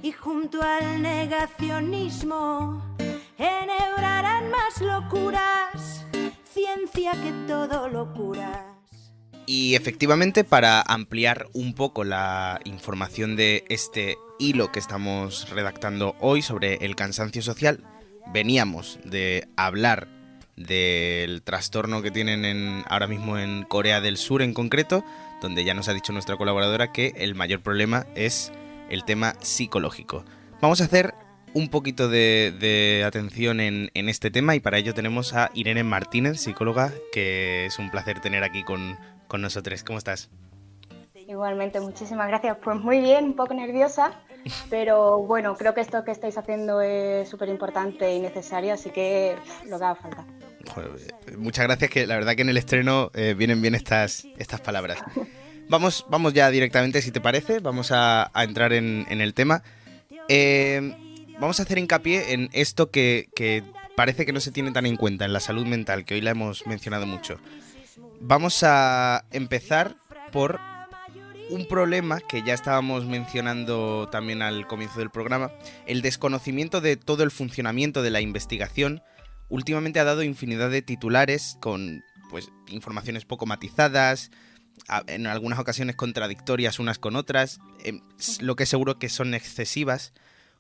y junto al negacionismo enhebrarán más locuras, ciencia que todo locuras. Y efectivamente, para ampliar un poco la información de este hilo que estamos redactando hoy sobre el cansancio social, veníamos de hablar del trastorno que tienen ahora mismo en Corea del Sur en concreto, donde ya nos ha dicho nuestra colaboradora que el mayor problema es el tema psicológico. Vamos a hacer un poquito de atención en este tema y para ello tenemos a Irene Martínez, psicóloga, que es un placer tener aquí con nosotros. ¿Cómo estás? Igualmente, muchísimas gracias. Pues muy bien, un poco nerviosa, pero bueno, creo que esto que estáis haciendo es súper importante y necesario, así que lo que haga falta. Muchas gracias, que la verdad que en el estreno vienen bien estas palabras. Vamos ya directamente, si te parece, vamos a entrar en el tema. Vamos a hacer hincapié en esto que parece que no se tiene tan en cuenta en la salud mental, que hoy la hemos mencionado mucho. Vamos a empezar por un problema que ya estábamos mencionando también al comienzo del programa. El desconocimiento de todo el funcionamiento de la investigación últimamente ha dado infinidad de titulares con pues informaciones poco matizadas, en algunas ocasiones contradictorias unas con otras, lo que seguro que son excesivas.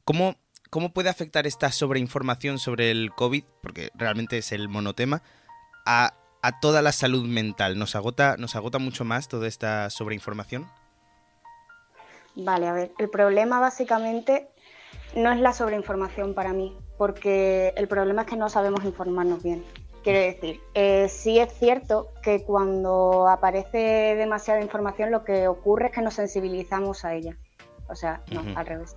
¿Cómo puede afectar esta sobreinformación sobre el COVID, porque realmente es el monotema, a toda la salud mental? ¿Nos agota mucho más toda esta sobreinformación? Vale, a ver, el problema básicamente no es la sobreinformación para mí, porque el problema es que no sabemos informarnos bien. Quiero decir, sí es cierto que cuando aparece demasiada información lo que ocurre es que nos sensibilizamos a ella. O sea, no, al revés.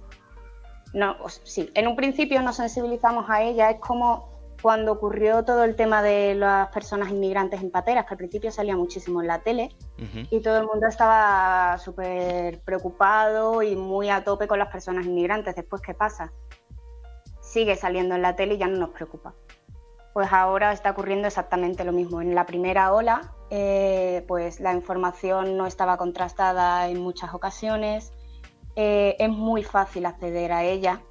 No, sí, en un principio nos sensibilizamos a ella, es como cuando ocurrió todo el tema de las personas inmigrantes en pateras, que al principio salía muchísimo en la tele, y todo el mundo estaba súper preocupado y muy a tope con las personas inmigrantes. Después, ¿qué pasa? Sigue saliendo en la tele y ya no nos preocupa. Pues ahora está ocurriendo exactamente lo mismo. En la primera ola, pues la información no estaba contrastada en muchas ocasiones, es muy fácil acceder a ella,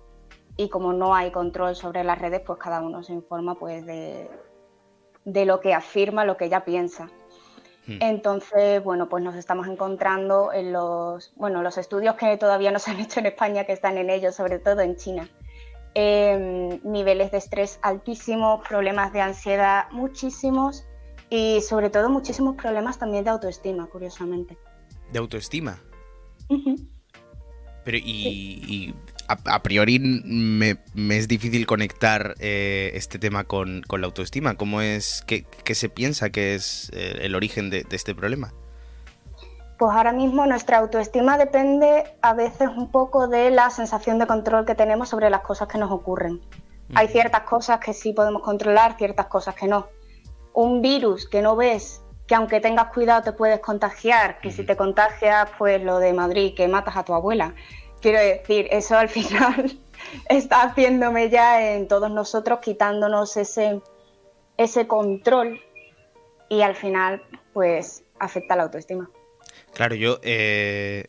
y como no hay control sobre las redes, pues cada uno se informa pues de lo que afirma, lo que ella piensa. Entonces, bueno, pues nos estamos encontrando en los estudios que todavía no se han hecho en España, que están en ello, sobre todo en China. Niveles de estrés altísimos, problemas de ansiedad muchísimos y sobre todo muchísimos problemas también de autoestima, curiosamente. ¿De autoestima? Uh-huh. Pero y a priori me es difícil conectar este tema con la autoestima. ¿Cómo es? ¿Qué se piensa que es el origen de este problema? Pues ahora mismo nuestra autoestima depende a veces un poco de la sensación de control que tenemos sobre las cosas que nos ocurren. Hay ciertas cosas que sí podemos controlar, ciertas cosas que no. Un virus que no ves, que aunque tengas cuidado te puedes contagiar, que si te contagias, pues lo de Madrid, que matas a tu abuela. Quiero decir, eso al final está haciéndome ya en todos nosotros, quitándonos ese control, y al final pues afecta la autoestima. Claro, es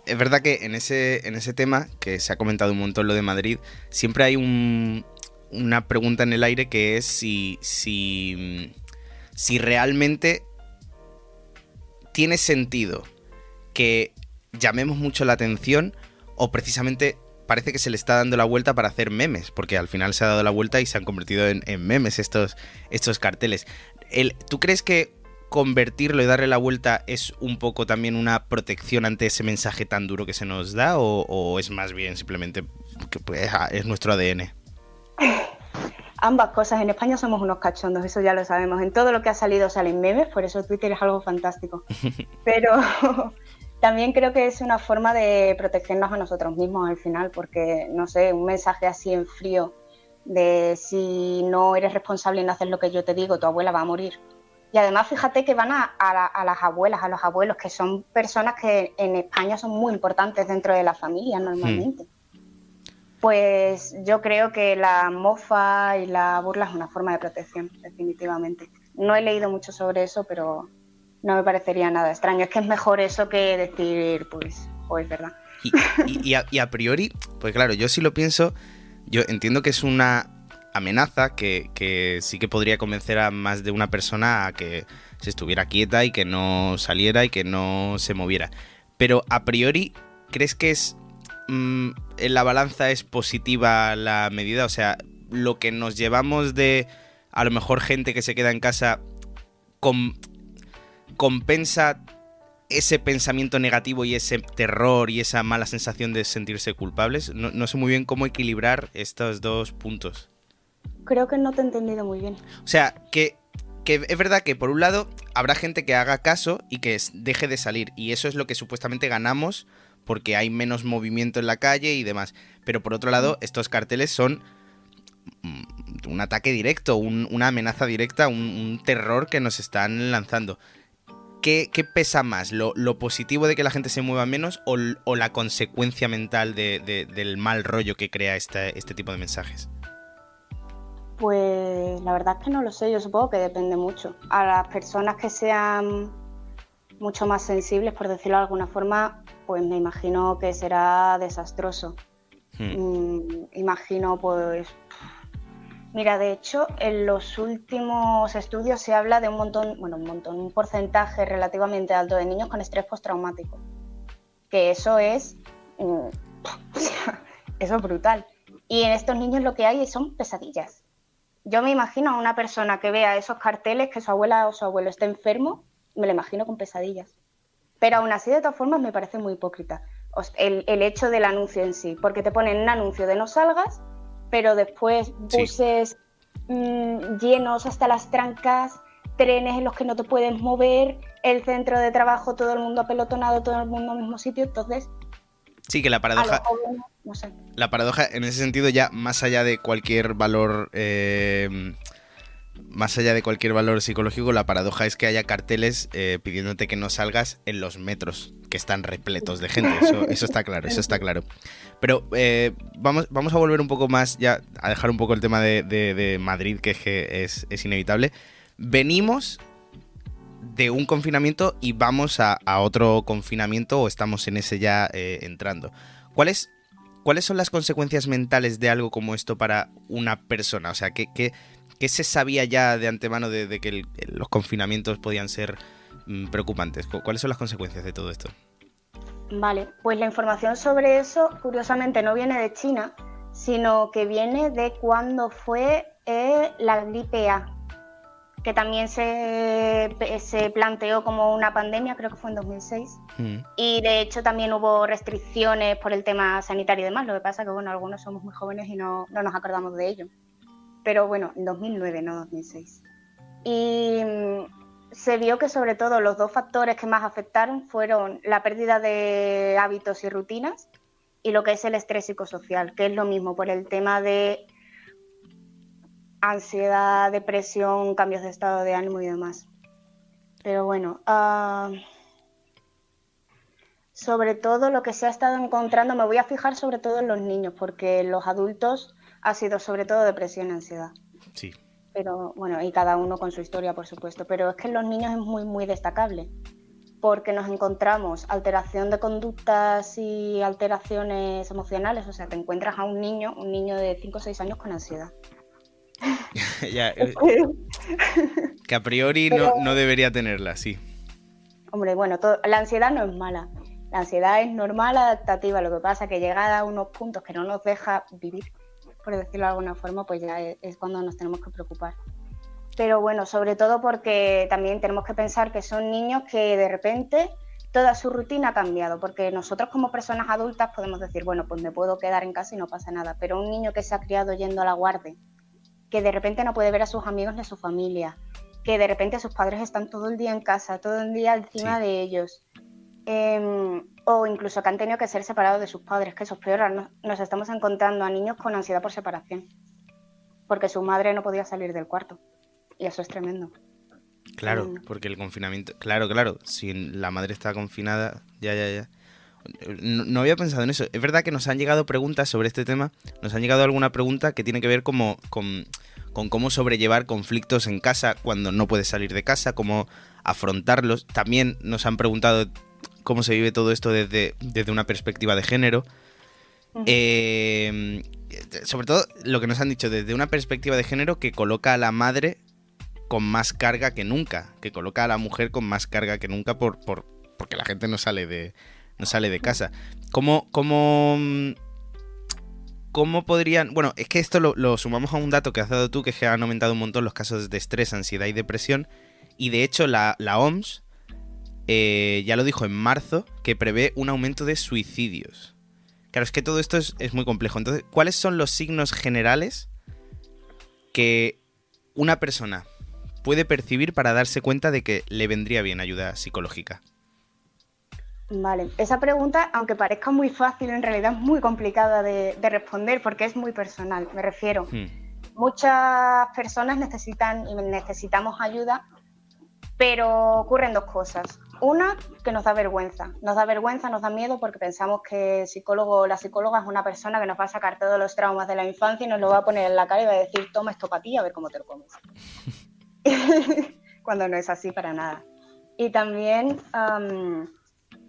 verdad que en ese tema, que se ha comentado un montón lo de Madrid, siempre hay una pregunta en el aire, que es si realmente tiene sentido que llamemos mucho la atención, o precisamente parece que se le está dando la vuelta para hacer memes, porque al final se ha dado la vuelta y se han convertido en memes estos carteles. ¿Tú crees que convertirlo y darle la vuelta es un poco también una protección ante ese mensaje tan duro que se nos da, o es más bien simplemente que pues, es nuestro ADN? Ambas cosas. En España somos unos cachondos, eso ya lo sabemos. En todo lo que ha salido salen memes, por eso Twitter es algo fantástico. Pero también creo que es una forma de protegernos a nosotros mismos al final, porque, no sé, un mensaje así en frío de si no eres responsable y no haces lo que yo te digo, tu abuela va a morir. Y además fíjate que van a las abuelas, a los abuelos, que son personas que en España son muy importantes dentro de la familia normalmente. Pues yo creo que la mofa y la burla es una forma de protección, definitivamente. No he leído mucho sobre eso, pero no me parecería nada extraño. Es que es mejor eso que decir, pues, es verdad. Y a priori, pues claro, yo sí lo pienso, yo entiendo que es una amenaza que sí que podría convencer a más de una persona a que se estuviera quieta y que no saliera y que no se moviera. Pero a priori, ¿crees que en la balanza es positiva la medida? O sea, lo que nos llevamos de a lo mejor gente que se queda en casa compensa ese pensamiento negativo y ese terror y esa mala sensación de sentirse culpables. No sé muy bien cómo equilibrar estos dos puntos. Creo que no te he entendido muy bien. O sea, que es verdad que por un lado habrá gente que haga caso y que deje de salir, y eso es lo que supuestamente ganamos porque hay menos movimiento en la calle y demás. Pero por otro lado, estos carteles son un ataque directo, una amenaza directa, un terror que nos están lanzando. ¿Qué pesa más? ¿Lo positivo de que la gente se mueva menos o la consecuencia mental del mal rollo que crea este tipo de mensajes? Pues la verdad es que no lo sé, yo supongo que depende mucho. A las personas que sean mucho más sensibles, por decirlo de alguna forma, pues me imagino que será desastroso. Imagino, pues... Mira, de hecho, en los últimos estudios se habla de un porcentaje relativamente alto de niños con estrés postraumático. Que eso es... eso es brutal. Y en estos niños lo que hay son pesadillas. Yo me imagino a una persona que vea esos carteles, que su abuela o su abuelo esté enfermo, me lo imagino con pesadillas. Pero aún así, de todas formas, me parece muy hipócrita el hecho del anuncio en sí, porque te ponen un anuncio de no salgas, pero después buses llenos hasta las trancas, trenes en los que no te puedes mover, el centro de trabajo, todo el mundo apelotonado, todo el mundo al mismo sitio, entonces... Sí, que la paradoja... No sé. La paradoja, en ese sentido, ya más allá de cualquier valor... más allá de cualquier valor psicológico, la paradoja es que haya carteles pidiéndote que no salgas en los metros, que están repletos de gente. Eso está claro, eso está claro. Pero vamos a volver un poco más, ya a dejar un poco el tema de Madrid, que es inevitable. Venimos de un confinamiento y vamos a otro confinamiento, o estamos en ese ya entrando. ¿Cuáles son las consecuencias mentales de algo como esto para una persona? O sea, ¿qué se sabía ya de antemano de que los confinamientos podían ser preocupantes? ¿Cuáles son las consecuencias de todo esto? Vale, pues la información sobre eso, curiosamente, no viene de China, sino que viene de cuando fue la gripe A, que también se planteó como una pandemia, creo que fue en 2006. Y de hecho también hubo restricciones por el tema sanitario y demás. Lo que pasa es que, bueno, algunos somos muy jóvenes y no nos acordamos de ello. Pero bueno, en 2009, no 2006. Y se vio que sobre todo los dos factores que más afectaron fueron la pérdida de hábitos y rutinas y lo que es el estrés psicosocial, que es lo mismo por el tema de ansiedad, depresión, cambios de estado de ánimo y demás. Pero bueno, sobre todo lo que se ha estado encontrando, me voy a fijar sobre todo en los niños, porque en los adultos ha sido sobre todo depresión y ansiedad. Sí. Pero bueno, y cada uno con su historia, por supuesto. Pero es que en los niños es muy, muy destacable, porque nos encontramos alteración de conductas y alteraciones emocionales. O sea, te encuentras a un niño de 5 o 6 años con ansiedad. Ya, que a priori no debería tenerla, sí. Hombre, bueno, la ansiedad no es mala. La ansiedad es normal, adaptativa. Lo que pasa es que llega a unos puntos que no nos deja vivir, por decirlo de alguna forma, pues ya es cuando nos tenemos que preocupar. Pero bueno, sobre todo porque también tenemos que pensar que son niños que de repente toda su rutina ha cambiado, porque nosotros como personas adultas podemos decir, bueno, pues me puedo quedar en casa y no pasa nada, pero un niño que se ha criado yendo a la guardia, que de repente no puede ver a sus amigos ni a su familia, que de repente sus padres están todo el día en casa, todo el día encima de ellos, o incluso que han tenido que ser separados de sus padres, que eso es peor. Nos estamos encontrando a niños con ansiedad por separación, porque su madre no podía salir del cuarto, y eso es tremendo. Claro, porque el confinamiento... Claro, si la madre está confinada, ya. No había pensado en eso. Es verdad que nos han llegado preguntas sobre este tema, nos han llegado alguna pregunta que tiene que ver con cómo sobrellevar conflictos en casa cuando no puedes salir de casa, cómo afrontarlos. También nos han preguntado cómo se vive todo esto desde una perspectiva de género. Sobre todo lo que nos han dicho desde una perspectiva de género que coloca a la madre con más carga que nunca, que coloca a la mujer con más carga que nunca porque la gente no sale de casa. ¿Cómo podrían...? Bueno, es que esto lo sumamos a un dato que has dado tú, que es que han aumentado un montón los casos de estrés, ansiedad y depresión, y de hecho la OMS ya lo dijo en marzo, que prevé un aumento de suicidios. Claro, es que todo esto es muy complejo. Entonces, ¿cuáles son los signos generales que una persona puede percibir para darse cuenta de que le vendría bien ayuda psicológica? Vale, esa pregunta, aunque parezca muy fácil, en realidad es muy complicada de responder porque es muy personal, me refiero. Muchas personas necesitamos ayuda, pero ocurren dos cosas. Una, que nos da vergüenza, nos da miedo porque pensamos que el psicólogo o la psicóloga es una persona que nos va a sacar todos los traumas de la infancia y nos lo va a poner en la cara y va a decir, toma esto para ti, a ver cómo te lo comes. Cuando no es así para nada. Y también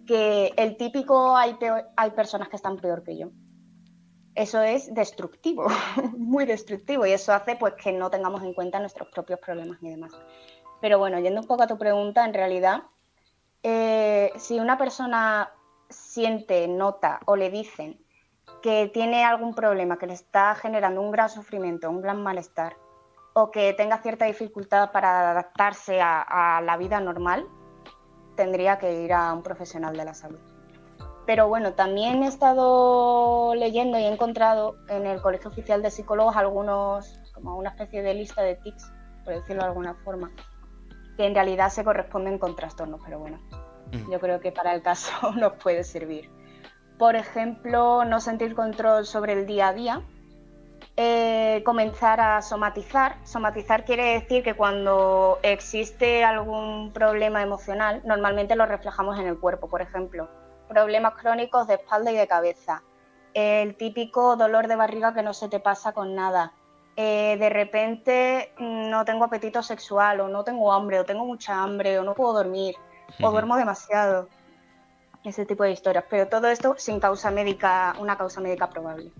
que el típico hay personas que están peor que yo. Eso es destructivo, muy destructivo, y eso hace pues que no tengamos en cuenta nuestros propios problemas y demás. Pero bueno, yendo un poco a tu pregunta, en realidad, si una persona siente, nota o le dicen que tiene algún problema que le está generando un gran sufrimiento, un gran malestar, o que tenga cierta dificultad para adaptarse a la vida normal, tendría que ir a un profesional de la salud. Pero bueno, también he estado leyendo y he encontrado en el Colegio Oficial de Psicólogos algunos, como una especie de lista de tics, por decirlo de alguna forma, que en realidad se corresponden con trastornos, pero bueno, yo creo que para el caso nos puede servir. Por ejemplo, no sentir control sobre el día a día, comenzar a somatizar. Somatizar quiere decir que cuando existe algún problema emocional, normalmente lo reflejamos en el cuerpo, por ejemplo, problemas crónicos de espalda y de cabeza, el típico dolor de barriga que no se te pasa con nada, de repente no tengo apetito sexual, o no tengo hambre, o tengo mucha hambre, o no puedo dormir, o duermo demasiado, ese tipo de historias, pero todo esto sin causa médica, una causa médica probable.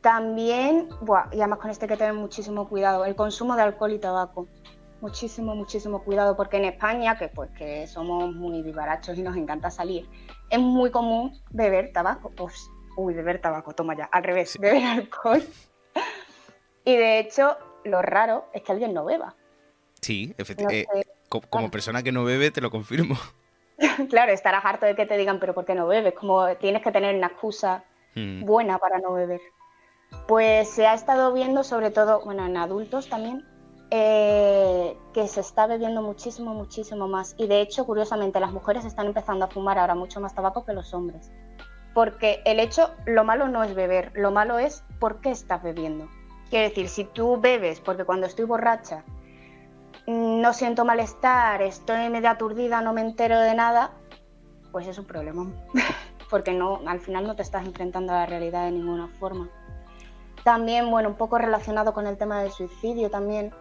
También, y además con este hay que tener muchísimo cuidado, el consumo de alcohol y tabaco. Muchísimo cuidado, porque en España, que somos muy vivarachos y nos encanta salir, es muy común beber tabaco. Beber tabaco, toma ya, al revés, sí. Beber alcohol. Y de hecho, lo raro es que alguien no beba. Sí, efectivamente. Como persona que no bebe, te lo confirmo. Claro, estarás harto de que te digan, pero ¿por qué no bebes? Como tienes que tener una excusa buena para no beber. Pues se ha estado viendo, sobre todo, bueno, en adultos también, que se está bebiendo muchísimo más, y de hecho, curiosamente, las mujeres están empezando a fumar ahora mucho más tabaco que los hombres, porque lo malo no es beber, lo malo es por qué estás bebiendo. Quiero decir, si tú bebes porque cuando estoy borracha no siento malestar, estoy medio aturdida, no me entero de nada, pues es un problema, porque al final no te estás enfrentando a la realidad de ninguna forma. También, bueno, un poco relacionado con el tema del suicidio también,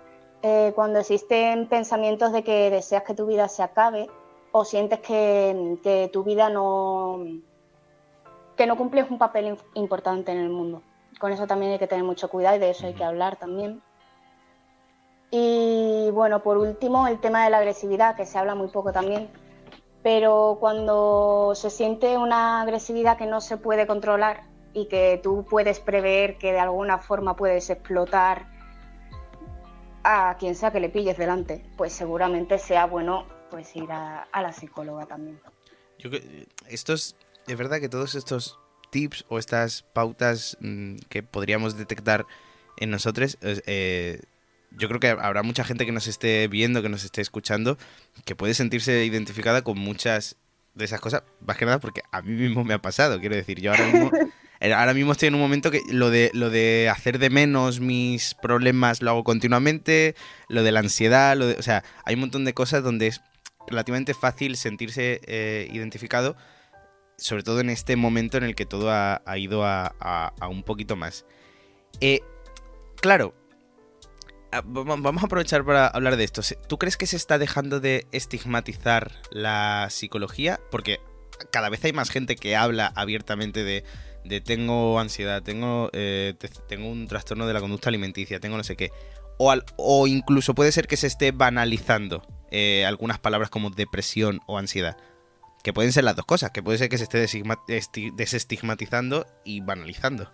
cuando existen pensamientos de que deseas que tu vida se acabe o sientes que tu vida no cumples un papel importante en el mundo. Con eso también hay que tener mucho cuidado y de eso hay que hablar también. Y bueno, por último, el tema de la agresividad, que se habla muy poco también, pero cuando se siente una agresividad que no se puede controlar y que tú puedes prever que de alguna forma puedes explotar a quien sea que le pilles delante, pues seguramente sea bueno pues ir a la psicóloga también. Es verdad que todos estos tips o estas pautas que podríamos detectar en nosotros, yo creo que habrá mucha gente que nos esté viendo, que nos esté escuchando, que puede sentirse identificada con muchas de esas cosas, más que nada porque a mí mismo me ha pasado. Quiero decir, yo ahora mismo estoy en un momento que lo de hacer de menos mis problemas lo hago continuamente, lo de la ansiedad, o sea, hay un montón de cosas donde es relativamente fácil sentirse identificado, sobre todo en este momento en el que todo ha ido a un poquito más. Claro, Vamos a aprovechar para hablar de esto. ¿Tú crees que se está dejando de estigmatizar la psicología? Porque cada vez hay más gente que habla abiertamente de tengo ansiedad, tengo un trastorno de la conducta alimenticia, tengo no sé qué. O incluso puede ser que se esté banalizando algunas palabras como depresión o ansiedad. Que pueden ser las dos cosas, que puede ser que se esté desestigmatizando y banalizando.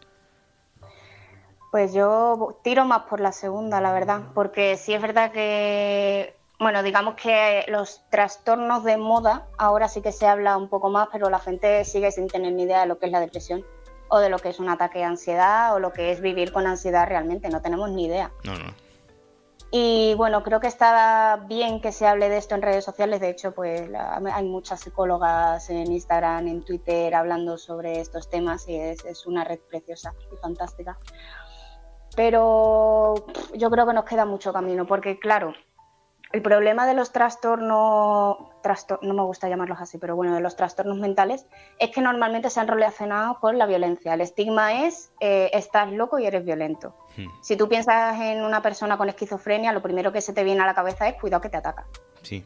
Pues yo tiro más por la segunda, la verdad, porque sí es verdad que, bueno, digamos que los trastornos de moda ahora sí que se habla un poco más, pero la gente sigue sin tener ni idea de lo que es la depresión o de lo que es un ataque de ansiedad o lo que es vivir con ansiedad realmente, no tenemos ni idea. No. Y bueno, creo que está bien que se hable de esto en redes sociales. De hecho, pues hay muchas psicólogas en Instagram, en Twitter, hablando sobre estos temas y es una red preciosa y fantástica. Pero yo creo que nos queda mucho camino, porque claro, el problema de los trastornos, no me gusta llamarlos así, pero bueno, de los trastornos mentales, es que normalmente se han relacionado con la violencia. El estigma es, estás loco y eres violento. Si tú piensas en una persona con esquizofrenia, lo primero que se te viene a la cabeza es cuidado que te ataca. Sí.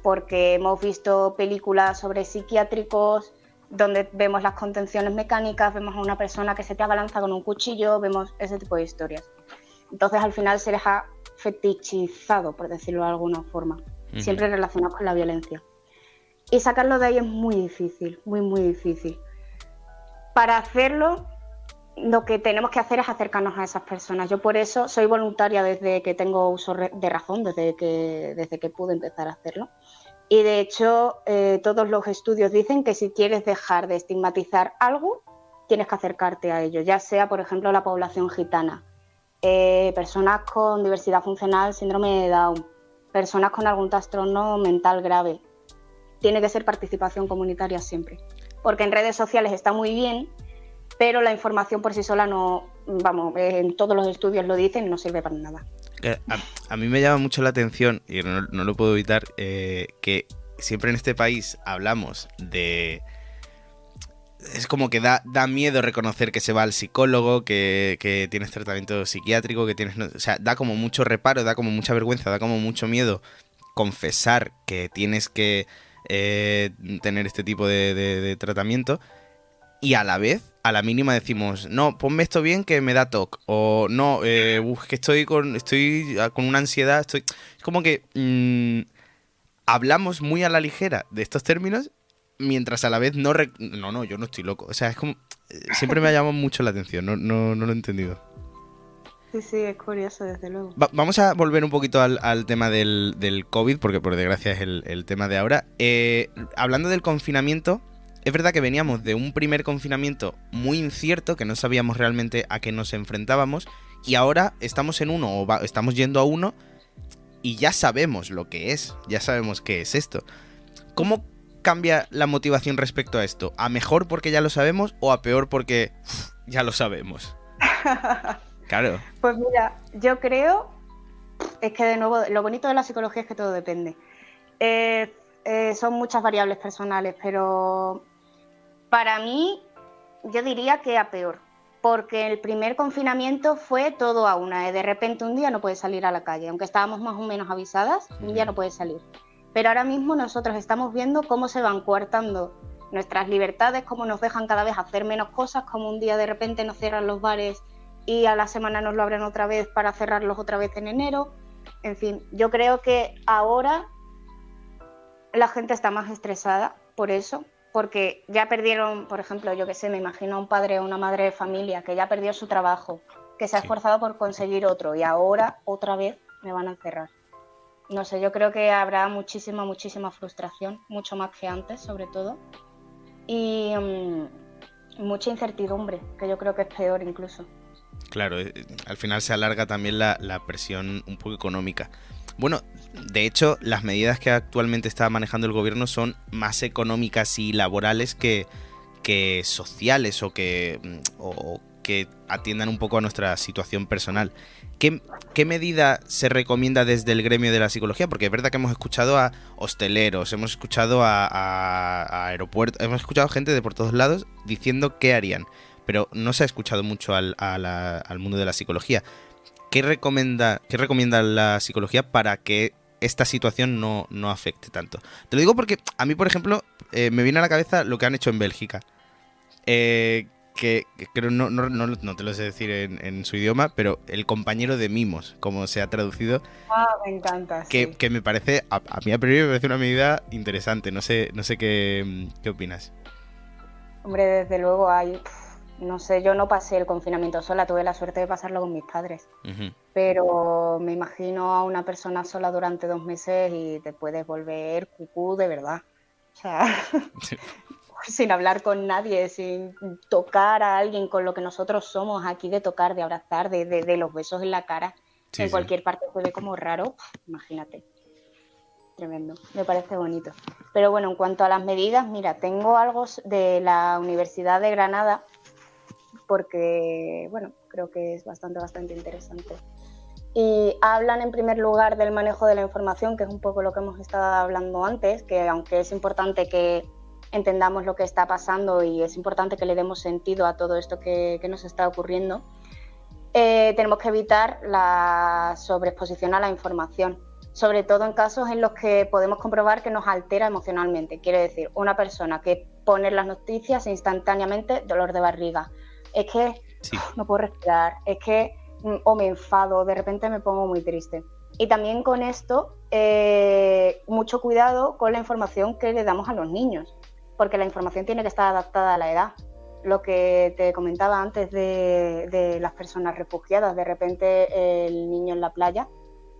Porque hemos visto películas sobre psiquiátricos donde vemos las contenciones mecánicas, vemos a una persona que se te abalanza con un cuchillo, vemos ese tipo de historias. Entonces al final se les ha fetichizado, por decirlo de alguna forma, siempre relacionados con la violencia. Y sacarlo de ahí es muy difícil, muy difícil. Para hacerlo, lo que tenemos que hacer es acercarnos a esas personas. Yo por eso soy voluntaria desde que tengo uso de razón, desde que pude empezar a hacerlo. Y de hecho, todos los estudios dicen que si quieres dejar de estigmatizar algo, tienes que acercarte a ello, ya sea, por ejemplo, la población gitana, personas con diversidad funcional, síndrome de Down, personas con algún trastorno mental grave. Tiene que ser participación comunitaria siempre, porque en redes sociales está muy bien, pero la información por sí sola no, vamos, en todos los estudios lo dicen, no sirve para nada. A mí me llama mucho la atención, y no lo puedo evitar, que siempre en este país hablamos de... Es como que da miedo reconocer que se va al psicólogo, que tienes tratamiento psiquiátrico, que tienes... O sea, da como mucho reparo, da como mucha vergüenza, da como mucho miedo confesar que tienes que tener este tipo de tratamiento. Y a la vez, a la mínima decimos, no, ponme esto bien que me da TOC. O no, que estoy con una ansiedad. Es como que hablamos muy a la ligera de estos términos, mientras a la vez no, yo no estoy loco. O sea, es como... Siempre me ha llamado mucho la atención, no lo he entendido. Sí, es curioso, desde luego. Vamos a volver un poquito al tema del COVID, porque por desgracia es el tema de ahora. Hablando del confinamiento... Es verdad que veníamos de un primer confinamiento muy incierto, que no sabíamos realmente a qué nos enfrentábamos, y ahora estamos en uno, estamos yendo a uno, y ya sabemos lo que es, ya sabemos qué es esto. ¿Cómo cambia la motivación respecto a esto? ¿A mejor porque ya lo sabemos o a peor porque ya lo sabemos? Claro. Pues mira, yo creo, es que de nuevo, lo bonito de la psicología es que todo depende. Son muchas variables personales, pero... Para mí, yo diría que a peor, porque el primer confinamiento fue todo a una. De repente un día no puedes salir a la calle, aunque estábamos más o menos avisadas, un día no puedes salir. Pero ahora mismo nosotros estamos viendo cómo se van coartando nuestras libertades, cómo nos dejan cada vez hacer menos cosas, como un día de repente nos cierran los bares y a la semana nos lo abren otra vez para cerrarlos otra vez en enero. En fin, yo creo que ahora la gente está más estresada por eso, porque ya perdieron, por ejemplo, yo qué sé, me imagino a un padre o una madre de familia que ya perdió su trabajo, que se ha esforzado por conseguir otro y ahora otra vez me van a encerrar. No sé, yo creo que habrá muchísima frustración, mucho más que antes sobre todo, y mucha incertidumbre, que yo creo que es peor incluso. Claro, al final se alarga también la presión un poco económica. Bueno, de hecho, las medidas que actualmente está manejando el gobierno son más económicas y laborales que sociales o que atiendan un poco a nuestra situación personal. ¿Qué medida se recomienda desde el gremio de la psicología? Porque es verdad que hemos escuchado a hosteleros, hemos escuchado a aeropuertos, hemos escuchado gente de por todos lados diciendo qué harían, pero no se ha escuchado mucho al mundo de la psicología. ¿qué recomienda la psicología para que esta situación no afecte tanto? Te lo digo porque a mí, por ejemplo, me viene a la cabeza lo que han hecho en Bélgica. Que creo no te lo sé decir en su idioma, pero el compañero de mimos, como se ha traducido. Me encanta, sí. Que me parece, a mí a priori me parece una medida interesante. No sé qué opinas. Hombre, desde luego no sé, yo no pasé el confinamiento sola, tuve la suerte de pasarlo con mis padres. Uh-huh. Pero me imagino a una persona sola durante 2 meses y te puedes volver cucú de verdad. O sea, sin hablar con nadie, sin tocar a alguien con lo que nosotros somos aquí, de tocar, de abrazar, de los besos en la cara, en cualquier parte se ve como raro, imagínate. Tremendo, me parece bonito. Pero bueno, en cuanto a las medidas, mira, tengo algo de la Universidad de Granada, porque, bueno, creo que es bastante interesante. Y hablan en primer lugar del manejo de la información, que es un poco lo que hemos estado hablando antes, que aunque es importante que entendamos lo que está pasando y es importante que le demos sentido a todo esto que nos está ocurriendo, tenemos que evitar la sobreexposición a la información, sobre todo en casos en los que podemos comprobar que nos altera emocionalmente. Quiere decir, una persona que pone las noticias instantáneamente dolor de barriga, es que no puedo respirar, es que o me enfado, de repente me pongo muy triste. Y también con esto, mucho cuidado con la información que le damos a los niños, porque la información tiene que estar adaptada a la edad. Lo que te comentaba antes de las personas refugiadas, de repente el niño en la playa,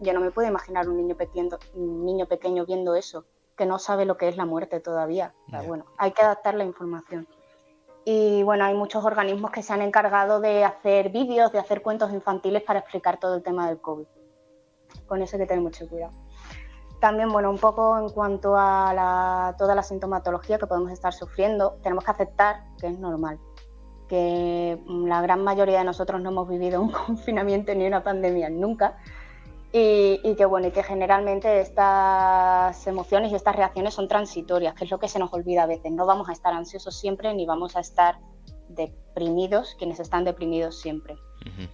yo no me puedo imaginar un niño pequeño viendo eso, que no sabe lo que es la muerte todavía. O sea, bueno, hay que adaptar la información. Y bueno, hay muchos organismos que se han encargado de hacer vídeos, de hacer cuentos infantiles para explicar todo el tema del COVID. Con eso hay que tener mucho cuidado. También, bueno, un poco en cuanto a toda la sintomatología que podemos estar sufriendo, tenemos que aceptar que es normal, que la gran mayoría de nosotros no hemos vivido un confinamiento ni una pandemia nunca, y que bueno, y que generalmente estas emociones y estas reacciones son transitorias, que es lo que se nos olvida a veces. No vamos a estar ansiosos siempre ni vamos a estar deprimidos, quienes están deprimidos siempre. Uh-huh.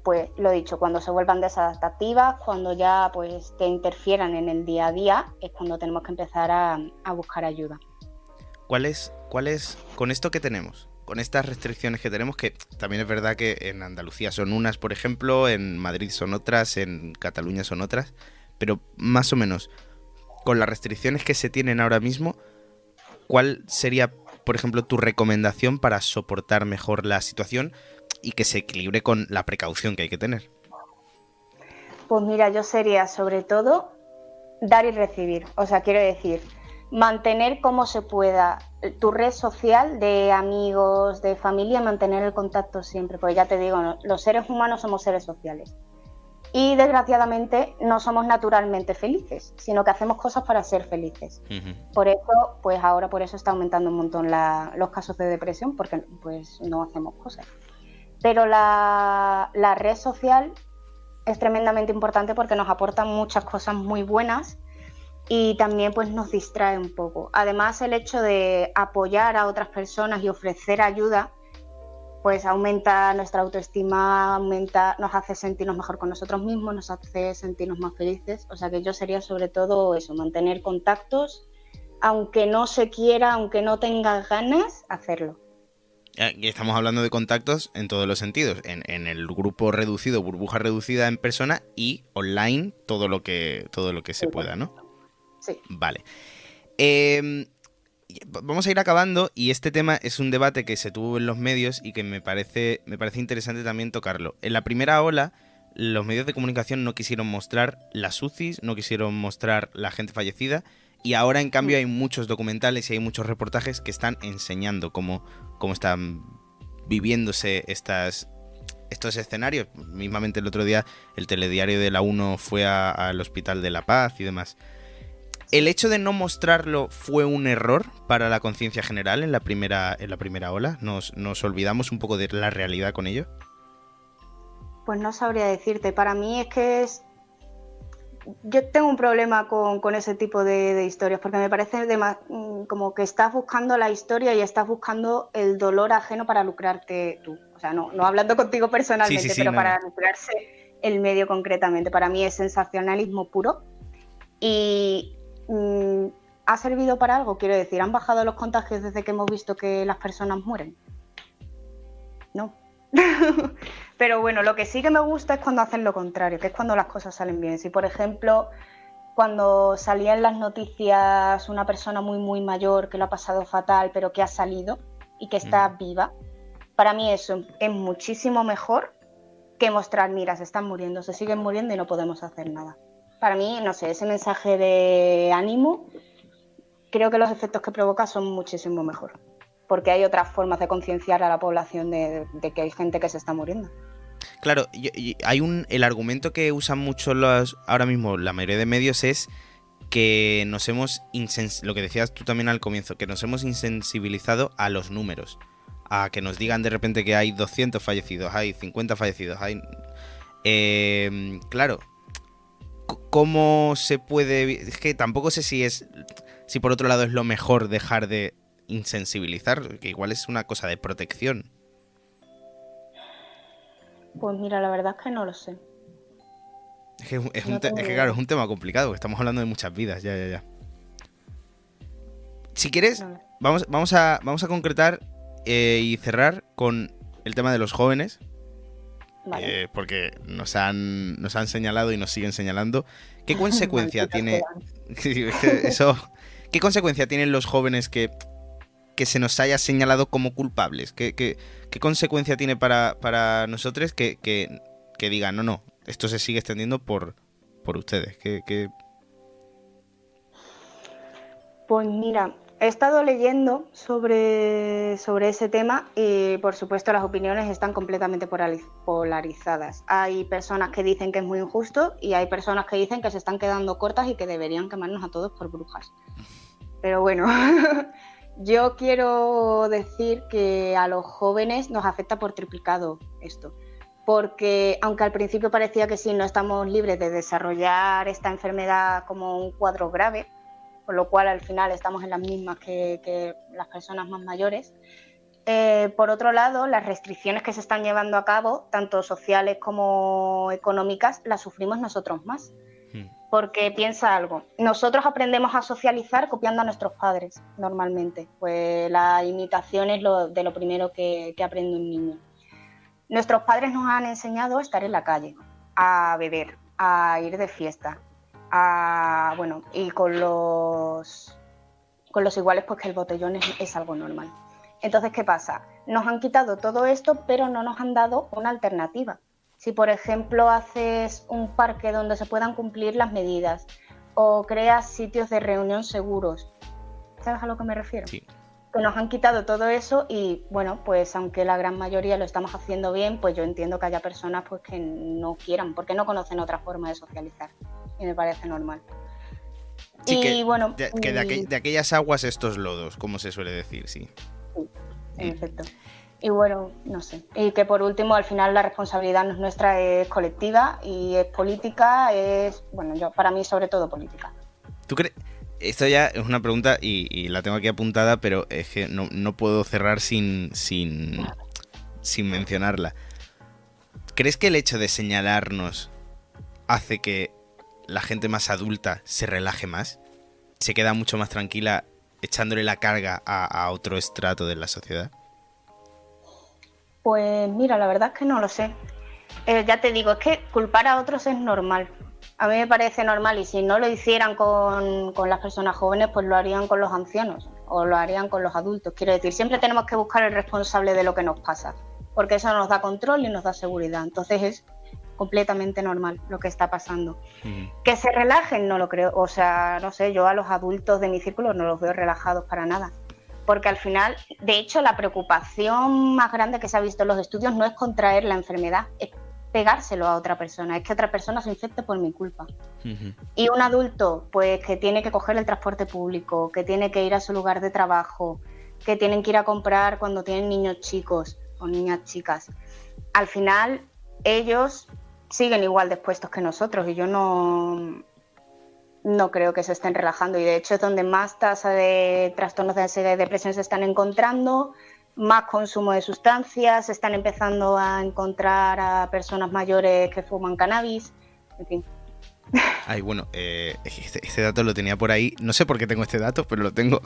Pues lo dicho, cuando se vuelvan desadaptativas, cuando ya pues te interfieran en el día a día, es cuando tenemos que empezar a buscar ayuda. ¿Cuál es con esto que tenemos? Con estas restricciones que tenemos, que también es verdad que en Andalucía son unas, por ejemplo, en Madrid son otras, en Cataluña son otras, pero más o menos, con las restricciones que se tienen ahora mismo, ¿cuál sería, por ejemplo, tu recomendación para soportar mejor la situación y que se equilibre con la precaución que hay que tener? Pues mira, yo sería sobre todo dar y recibir, o sea, quiero decir, mantener como se pueda tu red social de amigos, de familia, mantener el contacto siempre, porque ya te digo, los seres humanos somos seres sociales y desgraciadamente no somos naturalmente felices, sino que hacemos cosas para ser felices. Uh-huh. Por eso, pues ahora por eso está aumentando un montón los casos de depresión, porque pues no hacemos cosas. Pero la red social es tremendamente importante porque nos aporta muchas cosas muy buenas y también pues nos distrae un poco. Además, el hecho de apoyar a otras personas y ofrecer ayuda pues aumenta nuestra autoestima, nos hace sentirnos mejor con nosotros mismos, nos hace sentirnos más felices. O sea que yo sería sobre todo eso, mantener contactos, aunque no se quiera, aunque no tengas ganas, hacerlo. Y estamos hablando de contactos en todos los sentidos, en el grupo reducido, burbuja reducida en persona y online, todo lo que se pueda, ¿no? Sí. Vale. Vamos a ir acabando y este tema es un debate que se tuvo en los medios y que me parece interesante también tocarlo. En la primera ola, los medios de comunicación no quisieron mostrar las UCIs, no quisieron mostrar la gente fallecida y ahora en cambio hay muchos documentales y hay muchos reportajes que están enseñando cómo están viviéndose estos escenarios. Mismamente el otro día el telediario de la 1 fue al Hospital de la Paz y demás. ¿El hecho de no mostrarlo fue un error para la conciencia general en la primera ola? ¿Nos olvidamos un poco de la realidad con ello? Pues no sabría decirte. Para mí es que yo tengo un problema con ese tipo de historias, porque me parece como que estás buscando la historia y estás buscando el dolor ajeno para lucrarte tú. O sea, no hablando contigo personalmente, Sí, pero no, para no. lucrarse el medio concretamente. Para mí es sensacionalismo puro y ¿ha servido para algo? Quiero decir, ¿han bajado los contagios desde que hemos visto que las personas mueren? No. Pero bueno, lo que sí que me gusta es cuando hacen lo contrario, que es cuando las cosas salen bien. Si, por ejemplo, cuando salía en las noticias una persona muy, muy mayor que lo ha pasado fatal, pero que ha salido y que está viva, para mí eso es muchísimo mejor que mostrar, mira, se están muriendo, se siguen muriendo y no podemos hacer nada. Para mí, no sé, ese mensaje de ánimo, creo que los efectos que provoca son muchísimo mejor. Porque hay otras formas de concienciar a la población de que hay gente que se está muriendo. Claro, y hay el argumento que usan mucho ahora mismo la mayoría de medios es que nos hemos, lo que decías tú también al comienzo, que nos hemos insensibilizado a los números, a que nos digan de repente que hay 200 fallecidos, hay 50 fallecidos, hay... claro, ¿cómo se puede...? Es que tampoco sé si por otro lado es lo mejor dejar de insensibilizar, que igual es una cosa de protección. Pues mira, la verdad es que no lo sé. Claro, es un tema complicado, que estamos hablando de muchas vidas, ya. Si quieres, vamos a concretar y cerrar con el tema de los jóvenes, vale. porque nos han señalado y nos siguen señalando. ¿Qué consecuencia tiene eso? ¿Qué consecuencia tienen los jóvenes que se nos haya señalado como culpables? ¿Qué consecuencia tiene para nosotros que digan, no, esto se sigue extendiendo por ustedes? Pues mira, he estado leyendo sobre ese tema y por supuesto las opiniones están completamente polarizadas. Hay personas que dicen que es muy injusto y hay personas que dicen que se están quedando cortas y que deberían quemarnos a todos por brujas. Pero bueno, yo quiero decir que a los jóvenes nos afecta por triplicado esto. Porque aunque al principio parecía que sí, no estamos libres de desarrollar esta enfermedad como un cuadro grave, por lo cual al final estamos en las mismas que las personas más mayores. Por otro lado, las restricciones que se están llevando a cabo, tanto sociales como económicas, las sufrimos nosotros más. Porque piensa algo, nosotros aprendemos a socializar copiando a nuestros padres normalmente, pues la imitación es de lo primero que aprende un niño. Nuestros padres nos han enseñado a estar en la calle, a beber, a ir de fiesta, y con los iguales pues que el botellón es algo normal. Entonces, ¿qué pasa? Nos han quitado todo esto, pero no nos han dado una alternativa. Si, por ejemplo, haces un parque donde se puedan cumplir las medidas o creas sitios de reunión seguros, ¿sabes a lo que me refiero? Sí. Que nos han quitado todo eso y, bueno, pues aunque la gran mayoría lo estamos haciendo bien, pues yo entiendo que haya personas pues que no quieran, porque no conocen otra forma de socializar y me parece normal. Sí, y bueno... de aquellas aguas estos lodos, como se suele decir, sí. Sí, en efecto. Y bueno, no sé. Y que por último, al final la responsabilidad no es nuestra, es colectiva y es política, para mí sobre todo política. ¿Tú crees? Esto ya es una pregunta y la tengo aquí apuntada, pero es que no puedo cerrar sin mencionarla. ¿Crees que el hecho de señalarnos hace que la gente más adulta se relaje más? ¿Se queda mucho más tranquila echándole la carga a otro estrato de la sociedad? Pues mira, la verdad es que no lo sé. Ya te digo, es que culpar a otros es normal. A mí me parece normal y si no lo hicieran con las personas jóvenes, pues lo harían con los ancianos o lo harían con los adultos. Quiero decir, siempre tenemos que buscar el responsable de lo que nos pasa, porque eso nos da control y nos da seguridad. Entonces es completamente normal lo que está pasando. Que se relajen, no lo creo. O sea, no sé, yo a los adultos de mi círculo no los veo relajados para nada. Porque al final, de hecho, la preocupación más grande que se ha visto en los estudios no es contraer la enfermedad, es pegárselo a otra persona, es que otra persona se infecte por mi culpa. Y un adulto, pues que tiene que coger el transporte público, que tiene que ir a su lugar de trabajo, que tienen que ir a comprar cuando tienen niños chicos o niñas chicas. Al final, ellos siguen igual de expuestos que nosotros y yo no no creo que se estén relajando y de hecho es donde más tasa de trastornos de ansiedad y depresión se están encontrando, más consumo de sustancias, se están empezando a encontrar a personas mayores que fuman cannabis, en fin. Ay, bueno, este dato lo tenía por ahí, no sé por qué tengo este dato, pero lo tengo.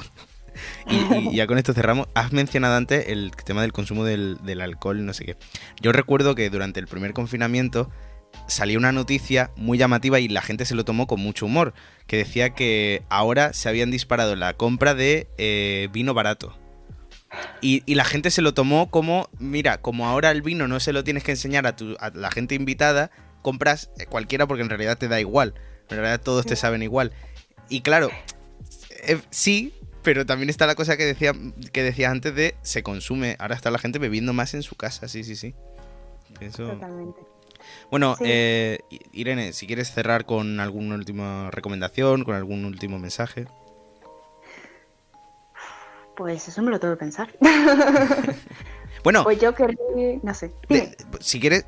Y ya con esto cerramos. Has mencionado antes el tema del consumo del alcohol, no sé qué. Yo recuerdo que durante el primer confinamiento salió una noticia muy llamativa y la gente se lo tomó con mucho humor, que decía que ahora se habían disparado la compra de vino barato. Y la gente se lo tomó como, mira, como ahora el vino no se lo tienes que enseñar a la gente invitada, compras cualquiera porque en realidad te da igual. En realidad todos te saben igual. Y claro, sí, pero también está la cosa que decía antes de se consume. Ahora está la gente bebiendo más en su casa, sí. Eso... Totalmente. Bueno, Sí. Irene, si quieres cerrar con alguna última recomendación, con algún último mensaje. Pues eso me lo tengo que pensar. Bueno, Pues yo querría, no sé. si quieres,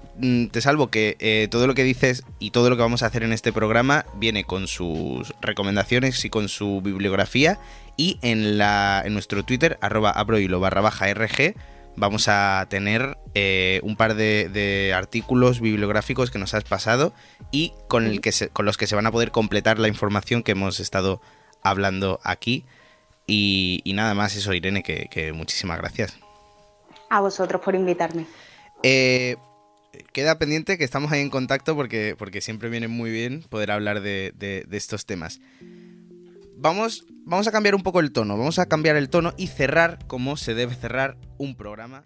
te salvo que todo lo que dices y todo lo que vamos a hacer en este programa viene con sus recomendaciones y con su bibliografía. Y en nuestro Twitter, @abrohilo_rg, vamos a tener un par de artículos bibliográficos que nos has pasado y con los que se van a poder completar la información que hemos estado hablando aquí. Y nada más eso, Irene, que muchísimas gracias. A vosotros por invitarme. Queda pendiente que estamos ahí en contacto porque siempre viene muy bien poder hablar de estos temas. Vamos a cambiar un poco el tono, vamos a cambiar el tono y cerrar como se debe cerrar un programa.